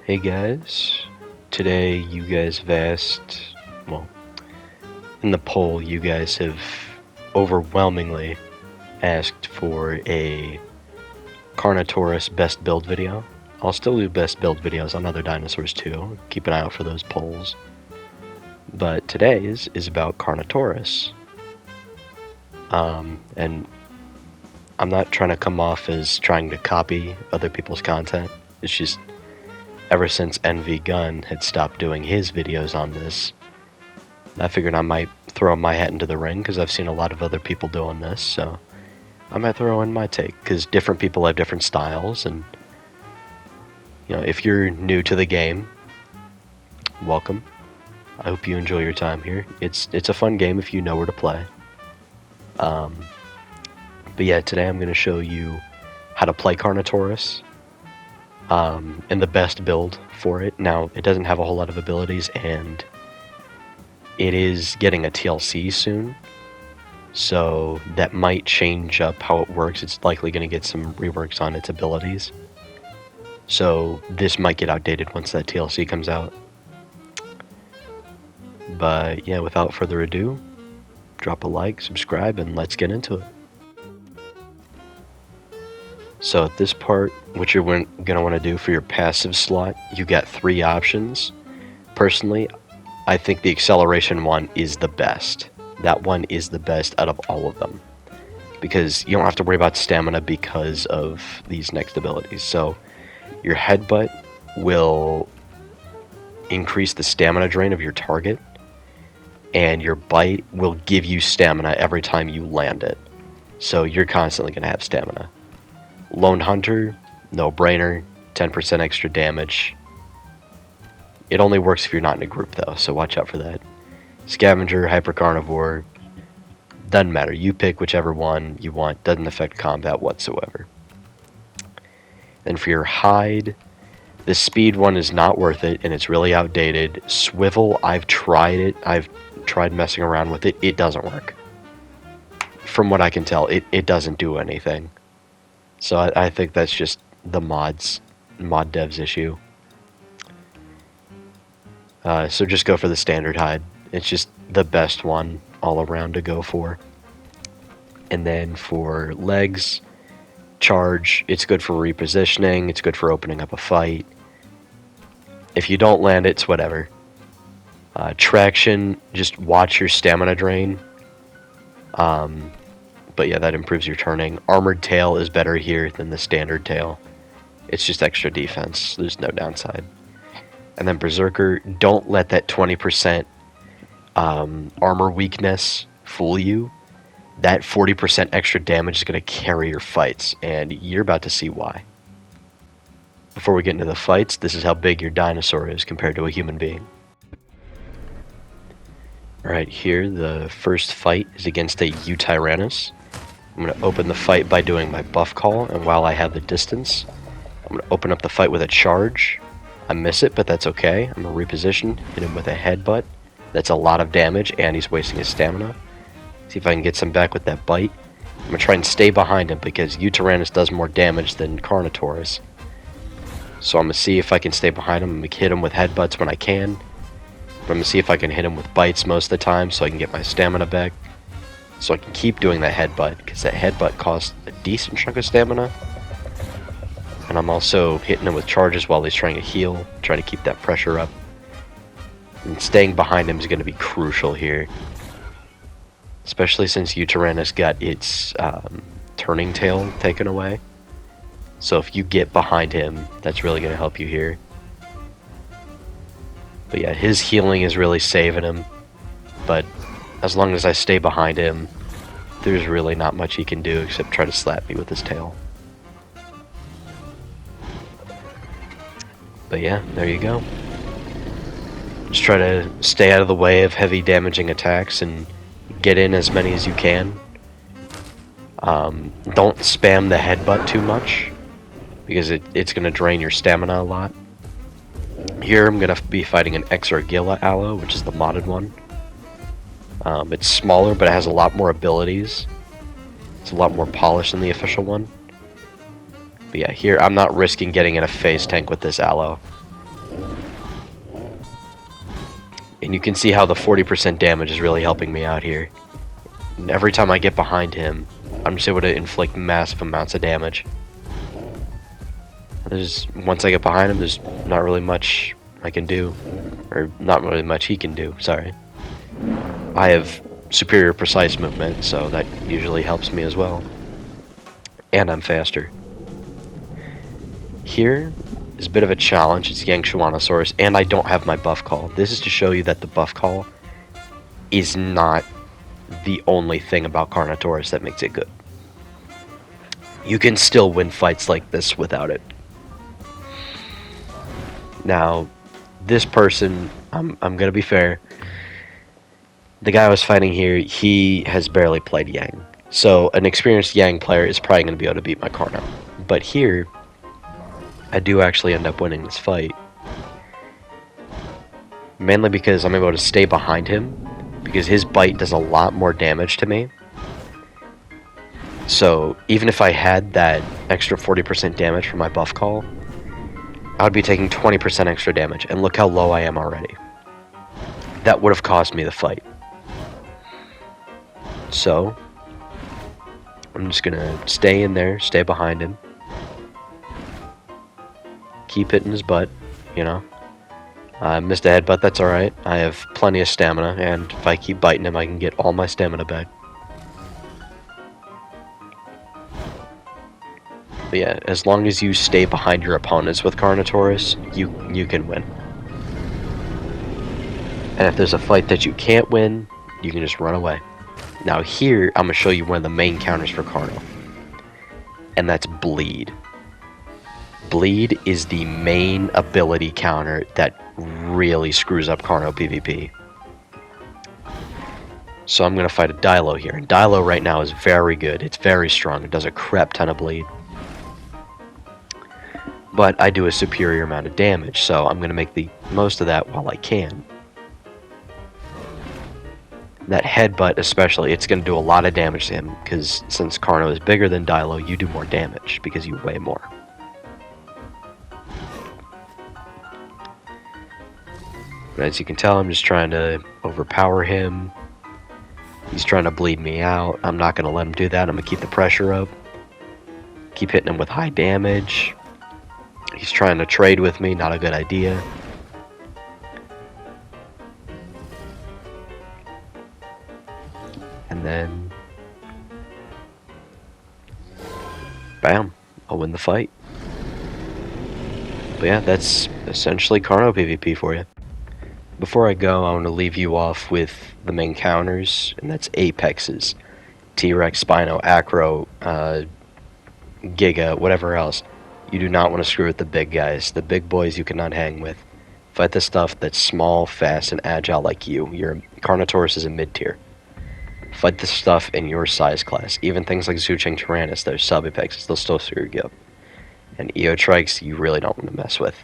Hey guys, today you guys have asked, well, in the poll you guys have overwhelmingly asked for a Carnotaurus best build video. I'll still do best build videos on other dinosaurs too, keep an eye out for those polls. But today's is about Carnotaurus. And I'm not trying to come off as trying to copy other people's content, it's just ever since NV Gunn had stopped doing his videos on this, I figured I might throw my hat into the ring because I've seen a lot of other people doing this, so I might throw in my take because different people have different styles, and you know, if you're new to the game, welcome. I hope you enjoy your time here. It's a fun game if you know where to play. But yeah, today I'm going to show you how to play Carnotaurus. And the best build for it. Now, it doesn't have a whole lot of abilities, and it is getting a TLC soon, so that might change up how it works. It's likely going to get some reworks on its abilities, so this might get outdated once that TLC comes out. But yeah, without further ado, drop a like, subscribe, and let's get into it. So at this part, what you're going to want to do for your passive slot, you got 3 options. Personally, I think the acceleration one is the best. That one is the best out of all of them, because you don't have to worry about stamina because of these next abilities. So your headbutt will increase the stamina drain of your target, and your bite will give you stamina every time you land it. So you're constantly going to have stamina. Lone Hunter, no brainer, 10% extra damage. It only works if you're not in a group though, so watch out for that. Scavenger, Hyper Carnivore, doesn't matter. You pick whichever one you want, doesn't affect combat whatsoever. And for your hide, the speed one is not worth it, and it's really outdated. Swivel, I've tried it. I've tried messing around with it. It doesn't work. From what I can tell, it doesn't do anything. So I think that's just the mod devs issue. So just go for the standard hide. It's just the best one all around to go for. And then for legs, charge, it's good for repositioning, it's good for opening up a fight. If you don't land it, it's whatever. Traction, just watch your stamina drain. But yeah, that improves your turning. Armored tail is better here than the standard tail. It's just extra defense. There's no downside. And then Berserker, don't let that 20% armor weakness fool you. That 40% extra damage is going to carry your fights, and you're about to see why. Before we get into the fights, this is how big your dinosaur is compared to a human being. Alright, here the first fight is against a Yutyrannus. I'm going to open the fight by doing my buff call, and while I have the distance, I'm going to open up the fight with a charge. I miss it, but that's okay. I'm going to reposition, hit him with a headbutt. That's a lot of damage, and he's wasting his stamina. See if I can get some back with that bite. I'm going to try and stay behind him, because Yutyrannus does more damage than Carnotaurus. So I'm going to see if I can stay behind him. I'm going to hit him with headbutts when I can. But I'm going to see if I can hit him with bites most of the time, so I can get my stamina back. So I can keep doing that headbutt, because that headbutt costs a decent chunk of stamina. And I'm also hitting him with charges while he's trying to heal, trying to keep that pressure up. And staying behind him is going to be crucial here. Especially since Yutyrannus got its turning tail taken away. So if you get behind him, that's really going to help you here. But yeah, his healing is really saving him. But as long as I stay behind him, there's really not much he can do except try to slap me with his tail. But yeah, there you go. Just try to stay out of the way of heavy damaging attacks and get in as many as you can. Don't spam the headbutt too much, because it's going to drain your stamina a lot. Here I'm going to be fighting an Exargilla Allo, which is the modded one. It's smaller, but it has a lot more abilities. It's a lot more polished than the official one. But yeah, here I'm not risking getting in a phase tank with this Allo. And you can see how the 40% damage is really helping me out here. And every time I get behind him, I'm just able to inflict massive amounts of damage. Once I get behind him, there's not really much I can do. Or not really much he can do, sorry. I have superior precise movement, so that usually helps me as well. And I'm faster. Here is a bit of a challenge. It's Yangchuanosaurus, and I don't have my buff call. This is to show you that the buff call is not the only thing about Carnotaurus that makes it good. You can still win fights like this without it. Now, this person, I'm gonna be fair. The guy I was fighting here, he has barely played Yang. So an experienced Yang player is probably gonna be able to beat my Carno. But here, I do actually end up winning this fight. Mainly because I'm able to stay behind him, because his bite does a lot more damage to me. So even if I had that extra 40% damage from my buff call, I would be taking 20% extra damage, and look how low I am already. That would have cost me the fight. So, I'm just gonna stay in there, stay behind him. Keep hitting his butt, you know. I missed a headbutt, that's alright. I have plenty of stamina, and if I keep biting him, I can get all my stamina back. But yeah, as long as you stay behind your opponents with Carnotaurus, you can win. And if there's a fight that you can't win, you can just run away. Now here, I'm going to show you one of the main counters for Carno. And that's Bleed. Bleed is the main ability counter that really screws up Carno PvP. So I'm going to fight a Dilo here. And Dilo right now is very good. It's very strong. It does a crap ton of bleed. But I do a superior amount of damage, so I'm going to make the most of that while I can. That headbutt especially, it's going to do a lot of damage to him, because since Carno is bigger than Dilo, you do more damage, because you weigh more. But as you can tell, I'm just trying to overpower him. He's trying to bleed me out. I'm not going to let him do that. I'm going to keep the pressure up. Keep hitting him with high damage. He's trying to trade with me, not a good idea. And then, bam, I'll win the fight. But yeah, that's essentially Carno PvP for you. Before I go, I want to leave you off with the main counters, and that's Apexes. T-Rex, Spino, Acro, Giga, whatever else. You do not want to screw with the big guys. The big boys you cannot hang with. Fight the stuff that's small, fast, and agile like you. Your Carnotaurus is a mid-tier. Fight the stuff in your size class. Even things like Yutyrannus, they're sub-apexes, they'll still screw you up. And Eotrikes, you really don't want to mess with.